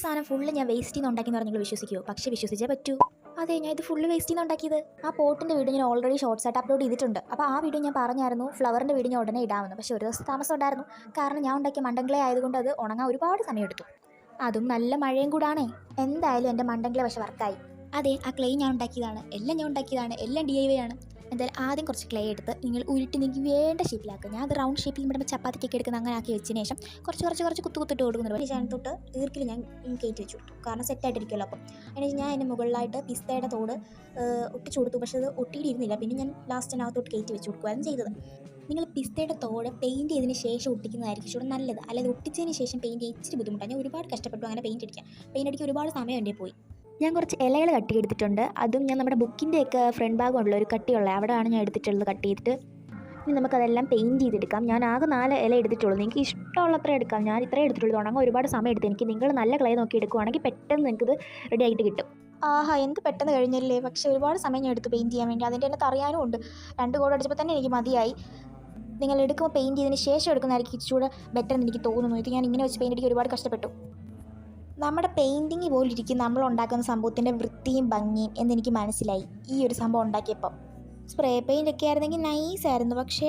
സാധനം ഫുള്ള് ഞാൻ വേസ്റ്റ് ചെയ്യുന്ന ഉണ്ടാക്കിയെന്ന് പറഞ്ഞാൽ വിശ്വസിക്കുമോ? പക്ഷേ വിശ്വസിച്ചേ പറ്റൂ. അതെ, ഞാൻ ഇത് ഫുള്ള് വേസ്റ്റ് ചെയ്യുന്ന ഉണ്ടാക്കിയത്. ആ പോട്ടിൻ്റെ വീഡിയോ ഞാൻ ഓൾറെഡി ഷോർട്സ് ആയിട്ട് അപ്ലോഡ് ചെയ്തിട്ടുണ്ട്. അപ്പോൾ ആ വീഡിയോ ഞാൻ പറഞ്ഞായിരുന്നു ഫ്ലവറിൻ്റെ വീഡിയോ ഞാൻ ഉടനെ ഇടാമെന്ന്. പക്ഷേ ഒരു ദിവസം താമസം ഉണ്ടായിരുന്നു. കാരണം ഞാൻ ഉണ്ടാക്കിയ മണ്ടൻ ആയതുകൊണ്ട് അത് ഉണങ്ങാൻ ഒരുപാട് സമയമെടുത്തു. അതും നല്ല മഴയും കൂടാണേ. എന്തായാലും എൻ്റെ മണ്ടൻ പക്ഷേ വർക്കായി. അതെ, ആ ക്ലേ ഞാൻ ഉണ്ടാക്കിയതാണ്. എല്ലാം ഞാൻ ഉണ്ടാക്കിയതാണ്. എല്ലാം DIY ആണ്. എന്തായാലും ആദ്യം കുറച്ച് ക്ലേ എടുത്ത് നിങ്ങൾ ഉരുട്ടി നിങ്ങൾക്ക് വേണ്ട ഷേപ്പിലാക്കുക. ഞാൻ അത് റൗണ്ട് ഷേപ്പിൽ നമ്മുടെ ചപ്പാത്തിക്കൊക്കെ എടുക്കുന്ന അങ്ങനെ ആക്കി വെച്ചതിന് ശേഷം കുറച്ച് കുത്തിട്ട് കൊടുക്കുന്നുണ്ട്. ഞാൻ തൊട്ട് ഈർക്കിൽ ഞാൻ കയറ്റി വെച്ചു കൊടുത്തു. കാരണം സെറ്റായിട്ടിരിക്കുമല്ലോ. അപ്പം അതിന് ഞാൻ അതിൻ്റെ മുകളിലായിട്ട് പിസ്തയുടെ തോട് ഒട്ടിച്ചു കൊടുത്തു. പക്ഷേ അത് ഒട്ടിയിട്ടിരുന്നില്ല. പിന്നെ ഞാൻ ലാസ്റ്റ് അതിനകത്തോട്ട് കയറ്റി വെച്ച് കൊടുക്കുകയാണ് ചെയ്തത്. നിങ്ങൾ പിസ്തയുടെ തോട് പെയിൻറ്റ് ചെയ്തതിന് ശേഷം ഒട്ടിക്കുന്നതായിരിക്കും ഇവിടെ നല്ലത്. അല്ലാതെ ഒട്ടിച്ചതിന് ശേഷം പെയിൻറ്റ് ഇച്ചിരി ബുദ്ധിമുട്ടാണ്. ഞാൻ ഒരുപാട് കഷ്ടപ്പെട്ടു അങ്ങനെ പെയിൻറ്റ് അടിക്കാൻ ഒരുപാട് സമയം എൻ്റെ പോയി. ഞാൻ കുറച്ച് ഇലകൾ കട്ട് ചെയ്തിട്ടുണ്ട്. അതും ഞാൻ നമ്മുടെ ബുക്കിൻ്റെയൊക്കെ ഫ്രണ്ട് ഭാഗമുള്ള ഒരു കട്ടിയുള്ള അവിടെയാണ് ഞാൻ എടുത്തിട്ടുള്ളത്. കട്ട് ചെയ്തിട്ട് ഇനി നമുക്കതെല്ലാം പെയിൻറ്റ് ചെയ്തെടുക്കാം. ഞാൻ ആകെ 4 ഇല എടുത്തിട്ടുള്ളൂ. നിങ്ങൾക്ക് ഇഷ്ടമുള്ളത്ര എടുക്കാം. ഞാൻ ഇത്രയും എടുത്തിട്ടുള്ളൂ. ഉണങ്ങാൻ ഒരുപാട് സമയം എടുത്തു. എനിക്ക് നിങ്ങൾ നല്ല ക്ലേ നോക്കി എടുക്കുവാണെങ്കിൽ പെട്ടെന്ന് നിങ്ങൾക്കിത് റെഡി ആയിട്ട് കിട്ടും. ആഹാ, എന്ത് പെട്ടെന്ന് കഴിഞ്ഞല്ലേ. പക്ഷേ ഒരുപാട് സമയം ഞാൻ എടുത്തു പെയിൻറ്റ് ചെയ്യാൻ വേണ്ടി. അതിൻ്റെ എനിക്ക് അറിയാനും ഉണ്ട്. 2 കോഡ് അടിച്ചപ്പോൾ തന്നെ എനിക്ക് മതിയായി. നിങ്ങൾ എടുക്കുമ്പോൾ പെയിൻറ്റ് ചെയ്തതിന് ശേഷം എടുക്കുന്നതായിരിക്കും ഇച്ചിരി ബെറ്റർ എന്ന് എനിക്ക് തോന്നുന്നു. ഇത് ഞാൻ ഇങ്ങനെ വെച്ച് പെയിൻറ്റ് അടിക്കാൻ ഒരുപാട് കഷ്ടപ്പെട്ടു. നമ്മുടെ പെയിൻറ്റിങ് പോലിരിക്കും നമ്മൾ ഉണ്ടാക്കുന്ന സംഭവത്തിൻ്റെ വൃത്തിയും ഭംഗിയും എന്നെനിക്ക് മനസ്സിലായി ഈ ഒരു സംഭവം ഉണ്ടാക്കിയപ്പം. സ്പ്രേ പെയിൻ്റൊക്കെ ആയിരുന്നെങ്കിൽ നൈസായിരുന്നു. പക്ഷേ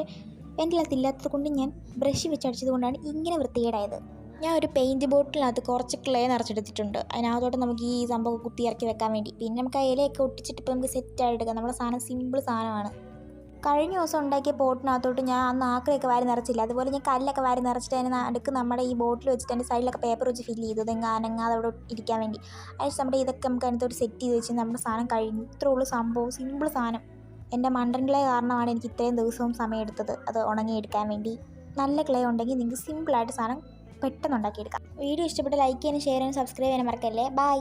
എൻ്റെ അതില്ലാത്തത് കൊണ്ട് ഞാൻ ബ്രഷ് വെച്ച് അടിച്ചത് കൊണ്ടാണ് ഇങ്ങനെ വൃത്തികേടായത്. ഞാൻ ഒരു പെയിൻറ്റ് ബോട്ടിലിനകത്ത് കുറച്ച് ക്ലേ നിറച്ചെടുത്തിട്ടുണ്ട്. അതിനകത്തോട്ട് നമുക്ക് ഈ സംഭവം കുത്തി ഇറക്കി വെക്കാൻ വേണ്ടി. പിന്നെ നമുക്ക് ആ ഇലയൊക്കെ ഒട്ടിച്ചിട്ട് ഇപ്പോൾ നമുക്ക് സെറ്റായിട്ട് എടുക്കാം. നമ്മുടെ സാധനം സിമ്പിൾ സാധനമാണ്. കഴിഞ്ഞ ദിവസം ഉണ്ടാക്കിയ പോട്ടിനകത്തോട്ട് ഞാൻ അന്ന് ആക്രയൊക്കെ വാരി നിറച്ചില്ല. അതുപോലെ ഞാൻ കല്ലൊക്കെ വാരി നിറച്ചിട്ട് അതിന് നടുക്ക് നമ്മുടെ ഈ ബോട്ടിൽ വെച്ചിട്ട് അതിൻ്റെ സൈഡിലൊക്കെ പേപ്പർ വെച്ച് ഫില്ല് ചെയ്തു. ഇതെങ്കിൽ അനങ്ങാതെ അവിടെ ഇരിക്കാൻ വേണ്ടി. അതിന് നമ്മുടെ ഇതൊക്കെ നമുക്ക് അതിനകത്തോട്ട് സെറ്റ് ചെയ്ത് വെച്ച് നമ്മുടെ സാധനം കഴിഞ്ഞു. ഇത്രേ ഉള്ളൂ സംഭവം. സിമ്പിൾ സാധനം. എൻ്റെ മണ്ടൻ ക്ലേ കാരണമാണ് എനിക്ക് ഇത്രയും ദിവസവും സമയം എടുത്തത് അത് ഉണങ്ങിയെടുക്കാൻ വേണ്ടി. നല്ല ക്ലേ ഉണ്ടെങ്കിൽ നിങ്ങൾക്ക് സിമ്പിളായിട്ട് സാധനം പെട്ടെന്ന് ഉണ്ടാക്കിയെടുക്കാം. വീഡിയോ ഇഷ്ടപ്പെട്ട് ലൈക്ക് ചെയ്യാനും ഷെയർ ചെയ്യാനും സബ്സ്ക്രൈബ് ചെയ്യാനും മറക്കല്ലേ. ബൈ.